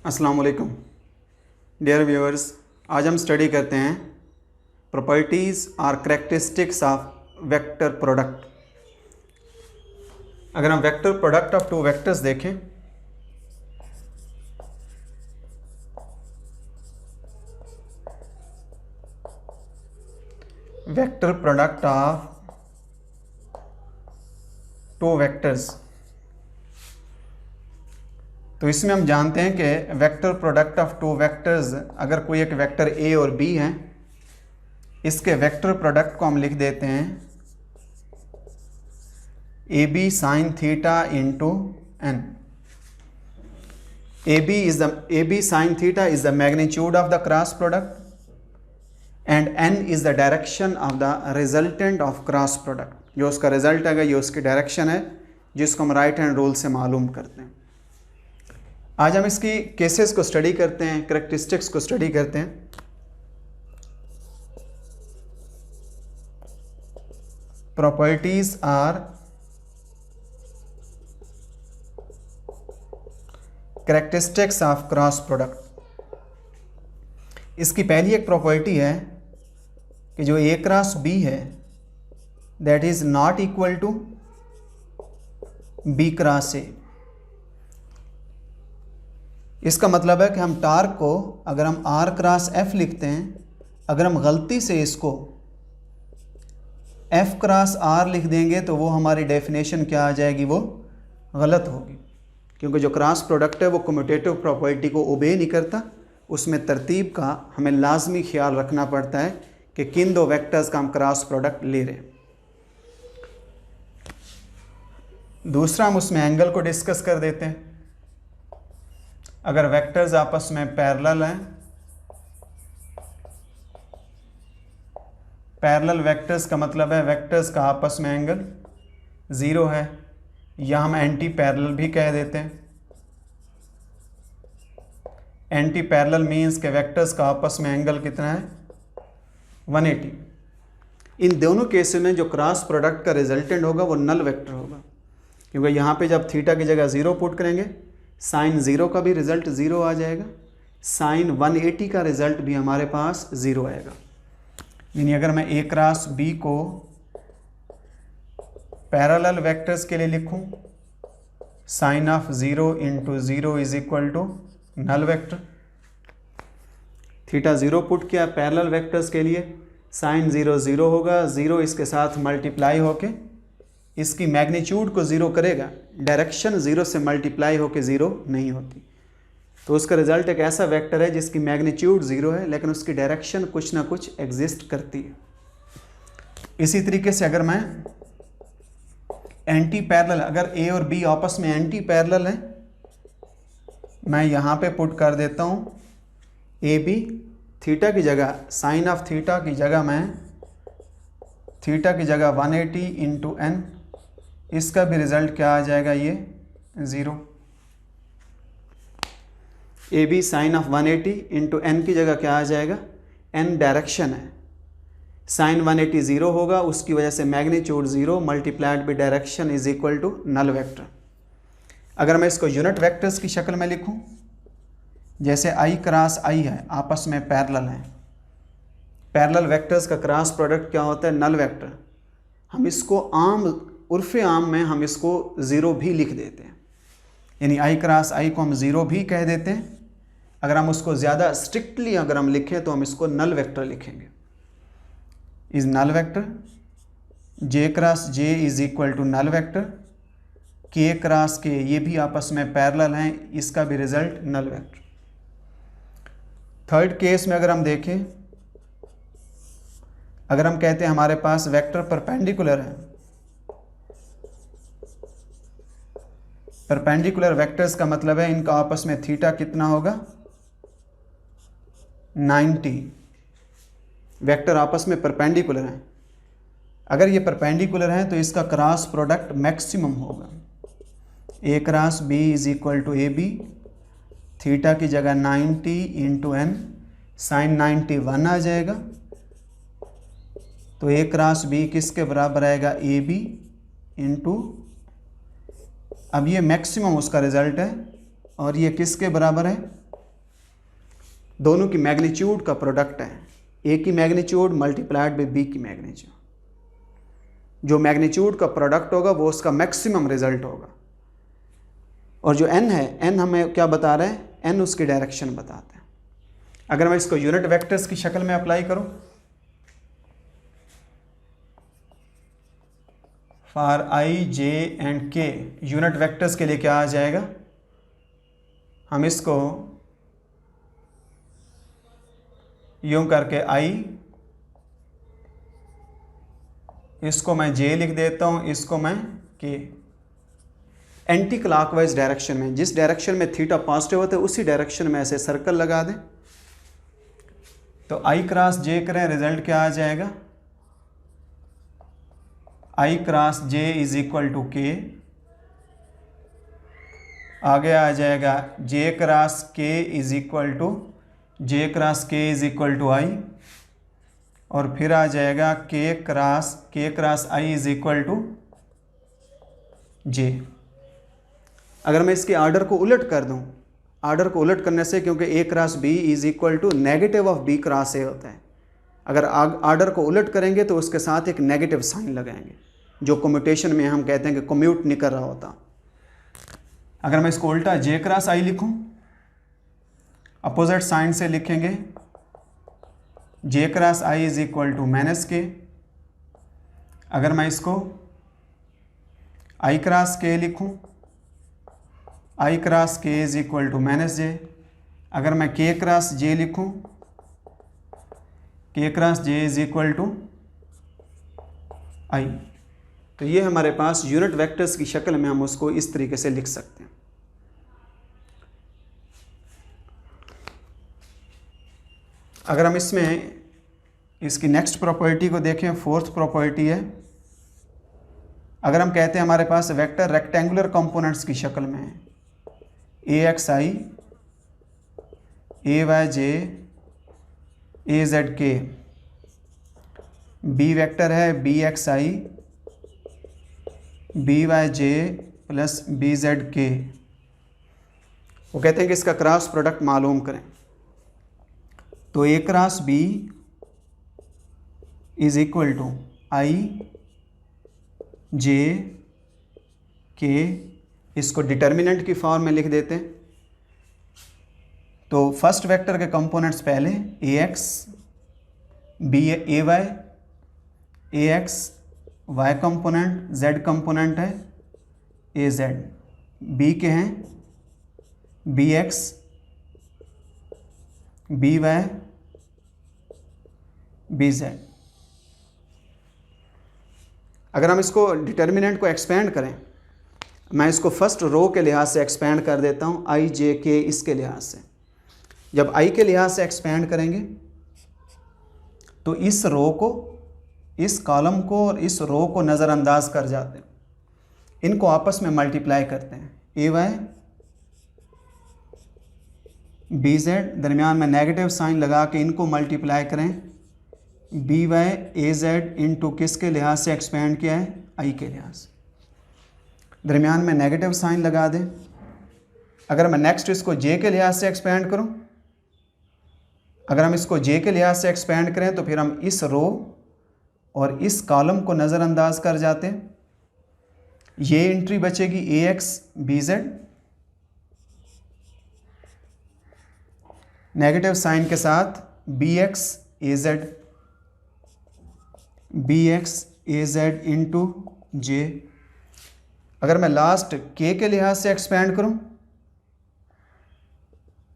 अस्सलाम वालेकुम dear viewers. आज हम स्टडी करते हैं प्रॉपर्टीज़ और करैक्टरिस्टिक्स ऑफ वेक्टर प्रोडक्ट। अगर हम vector product of two vectors देखें, vector product of two vectors, तो इसमें हम जानते हैं कि vector product of two vectors, अगर कोई एक वेक्टर ए और बी है, इसके वेक्टर प्रोडक्ट को हम लिख देते हैं A B sine theta into N. A B sine theta is the magnitude of the cross product and N is the direction of the resultant of cross product. जो उसका result है ये उसकी डायरेक्शन है, जिसको हम राइट हैंड रूल से मालूम करते हैं। आज हम इसकी केसेस को स्टडी करते हैं, करैक्टरिस्टिक्स को स्टडी करते हैं। Properties are characteristics of cross product. इसकी पहली एक प्रॉपर्टी है कि जो ए क्रॉस बी है that is not equal to B cross A. इसका मतलब है कि हम टार्क को अगर हम आर क्रॉस एफ लिखते हैं, अगर हम गलती से इसको एफ क्रॉस आर लिख देंगे तो वो हमारी डेफिनेशन क्या आ जाएगी, वो गलत होगी, क्योंकि जो क्रॉस प्रोडक्ट है वो कम्यूटेटिव प्रॉपर्टी को ओबे नहीं करता। उसमें तरतीब का हमें लाजमी ख्याल रखना पड़ता है कि किन दो वेक्टर्स का हम क्रॉस प्रोडक्ट ले रहे हैं। दूसरा, हम उसमें एंगल को डिस्कस कर देते हैं। अगर वेक्टर्स आपस में पैरेलल हैं, पैरेलल वेक्टर्स का मतलब है वेक्टर्स का आपस में एंगल 0 है, या हम एंटी पैरेलल भी कह देते हैं। एंटी पैरेलल मीन्स के वेक्टर्स का आपस में एंगल कितना है, 180। इन दोनों केसेस में जो क्रॉस प्रोडक्ट का रिजल्टेंट होगा वो नल वेक्टर होगा, क्योंकि यहाँ पे जब थीटा की जगह 0 पुट करेंगे, साइन 0 का भी रिजल्ट 0 आ जाएगा, साइन 180 का रिजल्ट भी हमारे पास 0 आएगा। यानी अगर मैं ए क्रॉस बी को पैरेलल वेक्टर्स के लिए लिखूं, sine of 0 into 0 is equal to null vector. Theta 0 put किया पैरेलल वेक्टर्स के लिए, साइन 0 0 होगा, 0 इसके साथ मल्टीप्लाई होके इसकी मैग्नीट्यूड को 0 करेगा, डायरेक्शन 0 से मल्टीप्लाई होके 0 नहीं होती, तो उसका रिजल्ट एक ऐसा वेक्टर है जिसकी मैग्नीट्यूड 0 है लेकिन उसकी डायरेक्शन कुछ ना कुछ एग्जिस्ट करती है। इसी तरीके से अगर मैं एंटी पैरेलल, अगर ए और बी आपस में एंटी पैरेलल है, मैं यहाँ पे पुट कर देता हूँ ए बी, थीटा की जगह साइन ऑफ थीटा की जगह मैं थीटा की जगह 180 इंटू एन, इसका भी रिजल्ट क्या आ जाएगा, ये 0। A B sine of 180 into N की जगह क्या आ जाएगा, एन डायरेक्शन है, साइन 180 0 होगा, उसकी वजह से magnitude 0 multiplied by direction is equal to null vector. अगर मैं इसको यूनिट वेक्टर्स की शक्ल में लिखूं, जैसे आई क्रॉस आई है, आपस में पैरेलल हैं, पैरेलल वेक्टर्स का क्रॉस प्रोडक्ट क्या होता है, नल वेक्टर। हम इसको उर्फ़े आम में हम इसको 0 भी लिख देते हैं, यानी आई क्रॉस आई को हम 0 भी कह देते हैं। अगर हम उसको ज़्यादा स्ट्रिक्टली अगर हम लिखें तो हम इसको नल वेक्टर लिखेंगे। Is null vector, J cross J is equal to null vector, K cross K ये भी आपस में पैरेलल हैं, इसका भी result null vector. Third case में अगर हम देखें, अगर हम कहते हैं हमारे पास वेक्टर परपेंडिकुलर है, परपेंडिकुलर वेक्टर्स का मतलब है इनका आपस में थीटा कितना होगा, 90। वेक्टर आपस में परपेंडिकुलर हैं, अगर ये परपेंडिकुलर हैं तो इसका क्रॉस प्रोडक्ट मैक्सिमम होगा। A cross B is equal to A B, theta की जगह 90 इंटू एन, साइन 90 1 आ जाएगा, तो ए क्रॉस बी किसके बराबर आएगा, ए बी इंटू, अब ये मैक्सिमम उसका रिजल्ट है और ये किसके बराबर है, दोनों की मैग्नीट्यूड का प्रोडक्ट है, ए की मैग्नीट्यूड मल्टीप्लाइड बाई बी की मैग्नीट्यूड। जो मैग्नीट्यूड का प्रोडक्ट होगा वो उसका मैक्सिमम रिजल्ट होगा। और जो n है, n हमें क्या बता रहे हैं, n उसकी डायरेक्शन बताते हैं। अगर मैं इसको यूनिट वेक्टर्स की शक्ल में अप्लाई करूं, for i, j and k, unit vectors के लिए क्या आ जाएगा, हम इसको यूं करके i, इसको मैं j लिख देता हूं, इसको मैं k, एंटी क्लॉकवाइज डायरेक्शन में, जिस डायरेक्शन में थीटा पॉजिटिव होता है उसी डायरेक्शन में ऐसे सर्कल लगा दें। तो i क्रॉस j करें, रिजल्ट क्या आ जाएगा, i cross j is equal to k, आगे आ जाएगा j cross k is equal to i, और फिर आ जाएगा k cross i is equal to j। अगर मैं इसके आर्डर को उलट कर दूं, आर्डर को उलट करने से, क्योंकि a cross b is equal to negative of b cross a होता है, अगर आर्डर को उलट करेंगे तो उसके साथ एक नेगेटिव साइन लगाएंगे, जो कम्यूटेशन में हम कहते हैं कि कम्यूट नहीं कर रहा होता। अगर मैं इसको उल्टा j क्रॉस i लिखूं, अपोजिट साइन से लिखेंगे j cross i is equal to minus k। अगर मैं इसको i क्रॉस k लिखूं, i cross k is equal to minus j। अगर मैं k क्रॉस j लिखूं, k cross j is equal to i। तो ये हमारे पास यूनिट वेक्टर्स की शक्ल में हम उसको इस तरीके से लिख सकते हैं। अगर हम इसमें इसकी नेक्स्ट प्रॉपर्टी को देखें, फोर्थ प्रॉपर्टी है, अगर हम कहते हैं हमारे पास वेक्टर रेक्टेंगुलर कंपोनेंट्स की शक्ल में है, axi, ayj, azk, b vector है bxi, byj प्लस bzk, वो कहते हैं कि इसका क्रॉस प्रोडक्ट मालूम करें। तो a cross b is equal to i j k, इसको डिटर्मिनेंट की फॉर्म में लिख देते हैं। तो फर्स्ट वेक्टर के कंपोनेंट्स पहले ax, b ay, ax y component, z component है az, b के हैं bx, by, bz। अगर हम इसको डिटर्मिनेंट को एक्सपेंड करें, मैं इसको फर्स्ट रो के लिहाज से एक्सपेंड कर देता हूँ, i j k इसके लिहाज से। जब i के लिहाज से एक्सपेंड करेंगे तो इस रो को, इस कॉलम को और इस रो को नज़रअंदाज कर जाते हैं, इनको आपस में मल्टीप्लाई करते हैं, ay bz, दरमियान में नेगेटिव साइन लगा के इनको मल्टीप्लाई करें, by az इंटू किसके लिहाज से एक्सपेंड किया है, i के लिहाज से, दरमियान में नेगेटिव साइन लगा दें। अगर मैं नेक्स्ट इसको j के लिहाज से एक्सपेंड करूं, अगर हम इसको j के लिहाज से एक्सपेंड करें तो फिर हम इस रो और इस कॉलम को नज़रअंदाज कर जाते हैं। ये एंट्री बचेगी ax bz, नेगेटिव साइन के साथ bx az इंटू j। अगर मैं लास्ट k के लिहाज से एक्सपेंड करूं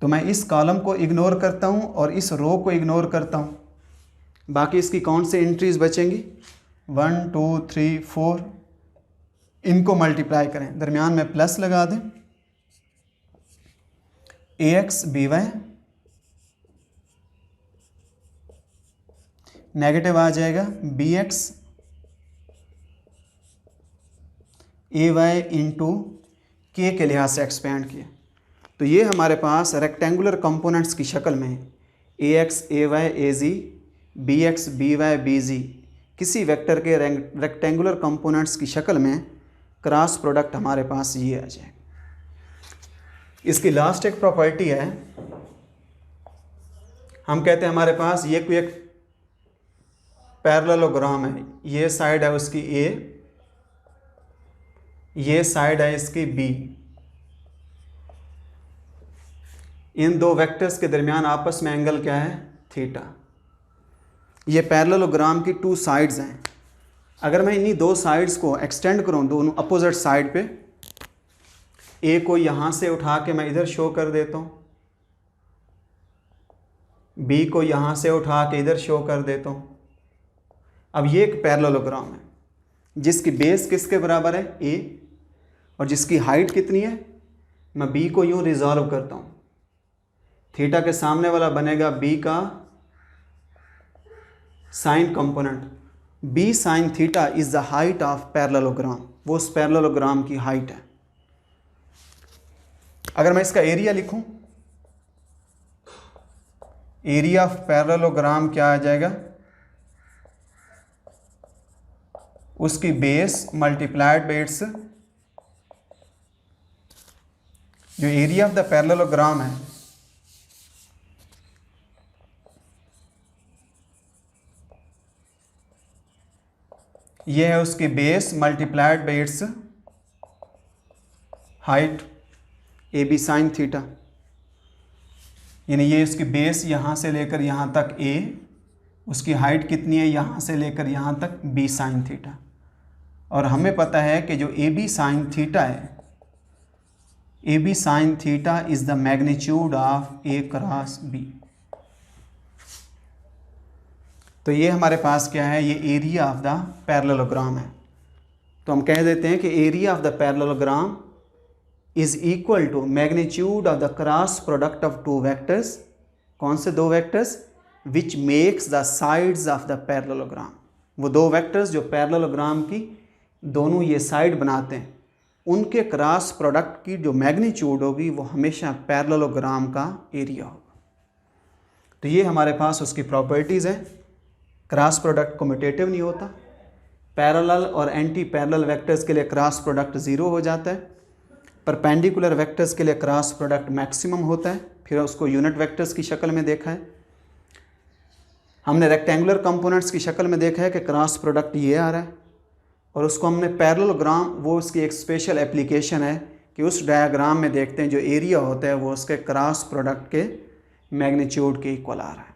तो मैं इस कॉलम को इग्नोर करता हूं और इस रो को इग्नोर करता हूं, बाकी इसकी कौन सी एंट्रीज बचेंगी, 1 2 3 4, इनको मल्टीप्लाई करें, दरमियान में प्लस लगा दें, ax by, नेगेटिव आ जाएगा bx ay इंटू के लिहाज से एक्सपेंड किया। तो ये हमारे पास रेक्टेंगुलर कंपोनेंट्स की शक्ल में है, ax ay az, bx by bz, किसी वेक्टर के रेक्टेंगुलर कंपोनेंट्स की शक्ल में क्रॉस प्रोडक्ट हमारे पास ये आ जाएगा। इसकी लास्ट एक प्रॉपर्टी है हम कहते हैं हमारे पास ये कोई एक पैरेललोग्राम है, ये साइड है उसकी ए, ये साइड है इसकी बी। इन दो वेक्टर्स के दरमियान आपस में एंगल क्या है? थीटा। ये पैरेललोग्राम की टू साइड्स हैं। अगर मैं इन्हीं दो साइड्स को एक्सटेंड करूं दोनों अपोजिट साइड पे, ए को यहाँ से उठा के मैं इधर शो कर देता हूँ, बी को यहाँ से उठा के इधर शो कर देता हूँ। अब ये एक पैरेललोग्राम है जिसकी बेस किसके बराबर है? ए, और जिसकी हाइट कितनी है? मैं बी को यूँ रिजॉल्व करता हूँ, थीटा के सामने वाला बनेगा बी का sine component. B sine theta is the height of parallelogram, वो उस पैरेललोग्राम की हाइट है। अगर मैं इसका एरिया लिखूं, एरिया ऑफ पैरेललोग्राम क्या आ जाएगा? उसकी बेस मल्टीप्लाइड बाय इट्स, जो एरिया ऑफ द पैरेललोग्राम है ये है उसकी base multiplied by its height, A B sine theta. यानी ये उसकी बेस यहाँ से लेकर यहाँ तक ए, उसकी हाइट कितनी है? यहाँ से लेकर यहाँ तक बी साइन थीटा। और हमें पता है कि जो ए बी साइन थीटा है, A B sine theta is the magnitude of A cross B. तो ये हमारे पास क्या है? ये एरिया ऑफ द पैरेललोग्राम है। तो हम कह देते हैं कि area of the parallelogram is equal to magnitude of the cross product of two vectors. कौन से दो vectors? Which makes the sides of the parallelogram. वो दो वेक्टर्स जो पैरेललोग्राम की दोनों ये साइड बनाते हैं, उनके क्रॉस प्रोडक्ट की जो मैग्नीट्यूड होगी वो हमेशा पैरेललोग्राम का एरिया होगा। तो ये हमारे पास उसकी प्रॉपर्टीज़ हैं। क्रॉस प्रोडक्ट कम्यूटेटिव नहीं होता, पैरेलल और एंटी पैरेलल वेक्टर्स के लिए क्रॉस प्रोडक्ट ज़ीरो हो जाता है, परपेंडिकुलर वेक्टर्स के लिए क्रॉस प्रोडक्ट मैक्सिमम होता है। फिर उसको यूनिट वेक्टर्स की शक्ल में देखा है, हमने रेक्टेंगुलर कंपोनेंट्स की शक्ल में देखा है कि क्रॉस प्रोडक्ट ये आ रहा है, और उसको हमने पैरेललोग्राम, वो उसकी एक स्पेशल एप्लीकेशन है कि उस डायग्राम में देखते हैं जो एरिया होता है वो उसके क्रॉस प्रोडक्ट के मैग्नीट्यूड के इक्वल आ रहा है।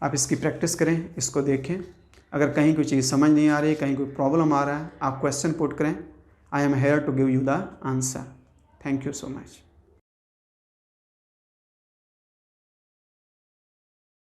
आप इसकी प्रैक्टिस करें, इसको देखें। अगर कहीं कोई चीज़ समझ नहीं आ रही, कहीं कोई प्रॉब्लम आ रहा है, आप क्वेश्चन पुट करें। I am here to give you the answer. Thank you so much.